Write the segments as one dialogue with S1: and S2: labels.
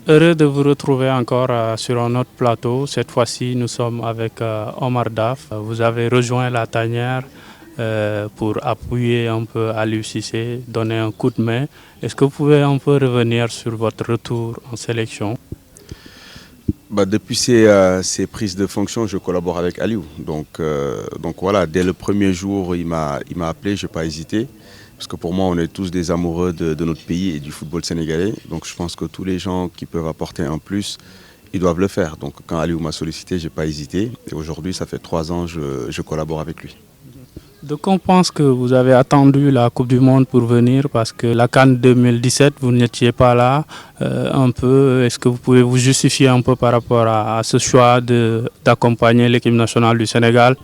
S1: Heureux de vous retrouver encore sur un autre plateau. Cette fois-ci, nous sommes avec Omar Daf. Vous avez rejoint la tanière pour appuyer un peu Aliou Cissé, donner un coup de main. Est-ce que vous pouvez un peu revenir sur votre retour en sélection?
S2: Depuis ses prises de fonction, je collabore avec Aliou. Donc voilà, dès le premier jour, il m'a appelé, je n'ai pas hésité. Parce que pour moi, on est tous des amoureux de notre pays et du football sénégalais. Donc je pense que tous les gens qui peuvent apporter un plus, ils doivent le faire. Donc quand Aliou m'a sollicité, je n'ai pas hésité. Et aujourd'hui, ça fait 3 ans que je collabore avec lui.
S1: Donc on pense que vous avez attendu la Coupe du Monde pour venir parce que la CAN 2017, vous n'étiez pas là un peu. Est-ce que vous pouvez vous justifier un peu par rapport à ce choix d'accompagner l'équipe nationale du Sénégal?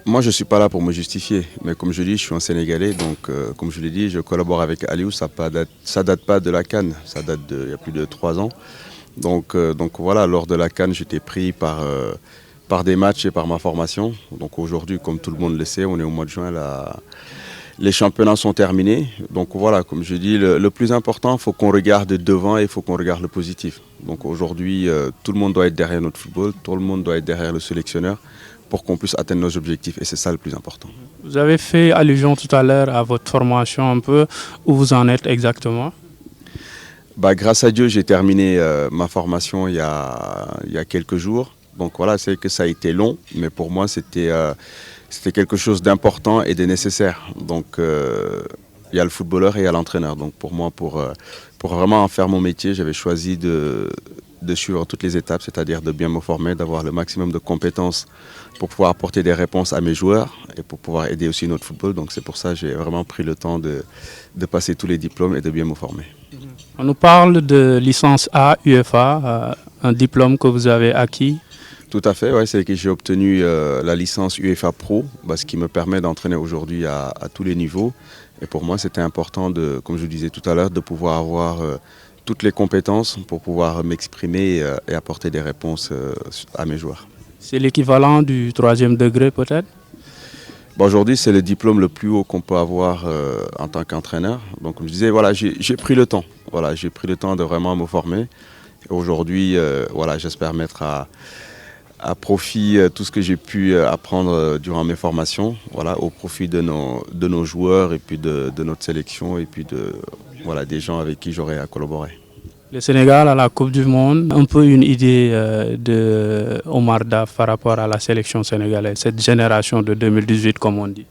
S2: Moi, je ne suis pas là pour me justifier. Mais comme je dis, je suis un Sénégalais. Donc comme je l'ai dit, je collabore avec Aliou. Ça ne date pas de la CAN. Ça date d'il y a plus de 3 ans. Donc voilà, lors de la CAN, j'étais pris par des matchs et par ma formation. Donc aujourd'hui, comme tout le monde le sait, on est au mois de juin, les championnats sont terminés. Donc voilà, comme je dis, le plus important, il faut qu'on regarde devant et il faut qu'on regarde le positif. Donc aujourd'hui, tout le monde doit être derrière notre football, tout le monde doit être derrière le sélectionneur pour qu'on puisse atteindre nos objectifs. Et c'est ça le plus important.
S1: Vous avez fait allusion tout à l'heure à votre formation un peu. Où vous en êtes exactement?
S2: Grâce à Dieu, j'ai terminé ma formation il y a quelques jours. Donc voilà, c'est que ça a été long, mais pour moi, c'était quelque chose d'important et de nécessaire. Donc il y a le footballeur et il y a l'entraîneur. Donc pour moi, pour vraiment en faire mon métier, j'avais choisi de suivre toutes les étapes, c'est-à-dire de bien me former, d'avoir le maximum de compétences pour pouvoir apporter des réponses à mes joueurs et pour pouvoir aider aussi notre football. Donc c'est pour ça que j'ai vraiment pris le temps de passer tous les diplômes et de bien me former.
S1: On nous parle de licence A UEFA, un diplôme que vous avez acquis.
S2: Tout à fait, ouais, c'est que j'ai obtenu la licence UEFA Pro, ce qui me permet d'entraîner aujourd'hui à tous les niveaux. Et pour moi, c'était important, comme je disais tout à l'heure, de pouvoir avoir toutes les compétences pour pouvoir m'exprimer et apporter des réponses à mes joueurs.
S1: C'est l'équivalent du 3e degré peut-être?
S2: Aujourd'hui, c'est le diplôme le plus haut qu'on peut avoir en tant qu'entraîneur. Donc, comme je disais, voilà, j'ai pris le temps. Voilà, j'ai pris le temps de vraiment me former. Et aujourd'hui, voilà, j'espère mettre à profit tout ce que j'ai pu apprendre durant mes formations, voilà, au profit de nos joueurs et puis de notre sélection et puis des gens avec qui j'aurai à collaborer.
S1: Le Sénégal à la Coupe du Monde, un peu une idée de Omar Daf par rapport à la sélection sénégalaise, cette génération de 2018 comme on dit.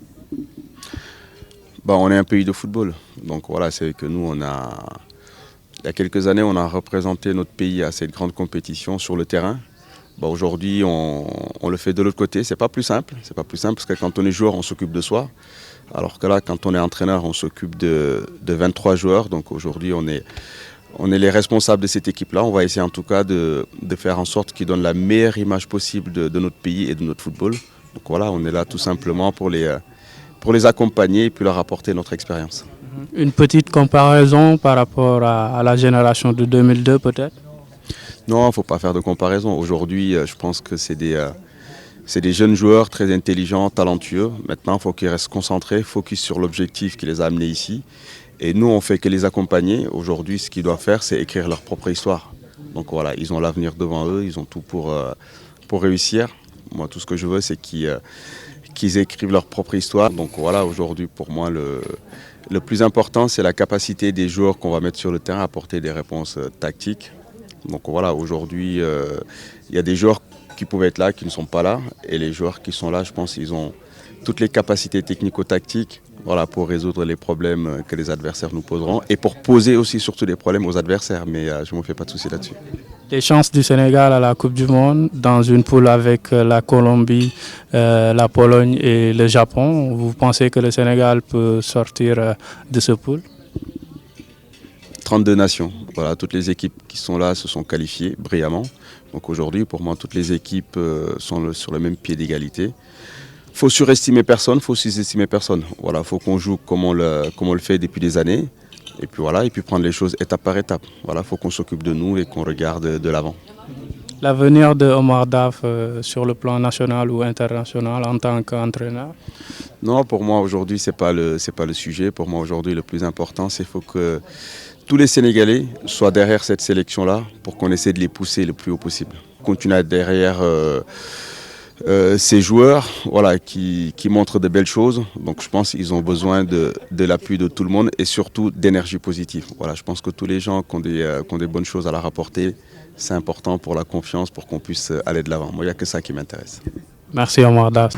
S2: On est un pays de football, donc voilà, c'est que nous il y a quelques années on a représenté notre pays à cette grande compétition sur le terrain. Aujourd'hui, on le fait de l'autre côté. C'est pas plus simple. C'est pas plus simple parce que quand on est joueur, on s'occupe de soi. Alors que là, quand on est entraîneur, on s'occupe de 23 joueurs. Donc aujourd'hui, on est les responsables de cette équipe-là. On va essayer en tout cas de faire en sorte qu'ils donnent la meilleure image possible de notre pays et de notre football. Donc voilà, on est là tout simplement pour les accompagner et puis leur apporter notre expérience.
S1: Une petite comparaison par rapport à la génération de 2002 peut-être?
S2: Non, il ne faut pas faire de comparaison. Aujourd'hui, je pense que c'est des jeunes joueurs très intelligents, talentueux. Maintenant, il faut qu'ils restent concentrés, focus sur l'objectif qui les a amenés ici. Et nous, on ne fait que les accompagner. Aujourd'hui, ce qu'ils doivent faire, c'est écrire leur propre histoire. Donc voilà, ils ont l'avenir devant eux, ils ont tout pour réussir. Moi, tout ce que je veux, c'est qu'ils écrivent leur propre histoire. Donc voilà, aujourd'hui, pour moi, le plus important, c'est la capacité des joueurs qu'on va mettre sur le terrain à apporter des réponses tactiques. Donc voilà, aujourd'hui, il y a des joueurs qui pouvaient être là, qui ne sont pas là. Et les joueurs qui sont là, je pense qu'ils ont toutes les capacités technico-tactiques pour résoudre les problèmes que les adversaires nous poseront. Et pour poser aussi surtout des problèmes aux adversaires. Mais je ne me fais pas de soucis là-dessus.
S1: Les chances du Sénégal à la Coupe du Monde, dans une poule avec la Colombie, la Pologne et le Japon. Vous pensez que le Sénégal peut sortir de ce pool?
S2: 32 nations. Voilà, toutes les équipes qui sont là se sont qualifiées brillamment. Donc aujourd'hui, pour moi, toutes les équipes sont sur le même pied d'égalité. Il faut surestimer personne, il faut sous-estimer personne. Voilà, il faut qu'on joue comme on le fait depuis des années. Et puis voilà, et puis prendre les choses étape par étape. Voilà, il faut qu'on s'occupe de nous et qu'on regarde de l'avant.
S1: L'avenir de Omar Daf sur le plan national ou international en tant qu'entraîneur?
S2: Non, pour moi aujourd'hui, c'est pas le sujet. Pour moi aujourd'hui, le plus important, c'est qu'il faut que tous les Sénégalais soient derrière cette sélection-là pour qu'on essaie de les pousser le plus haut possible. Continuer derrière ces joueurs voilà, qui montrent de belles choses. Donc je pense qu'ils ont besoin de l'appui de tout le monde et surtout d'énergie positive. Voilà, je pense que tous les gens qui ont des bonnes choses à leur apporter, c'est important pour la confiance, pour qu'on puisse aller de l'avant. Moi, il n'y a que ça qui m'intéresse.
S1: Merci Omar Daf.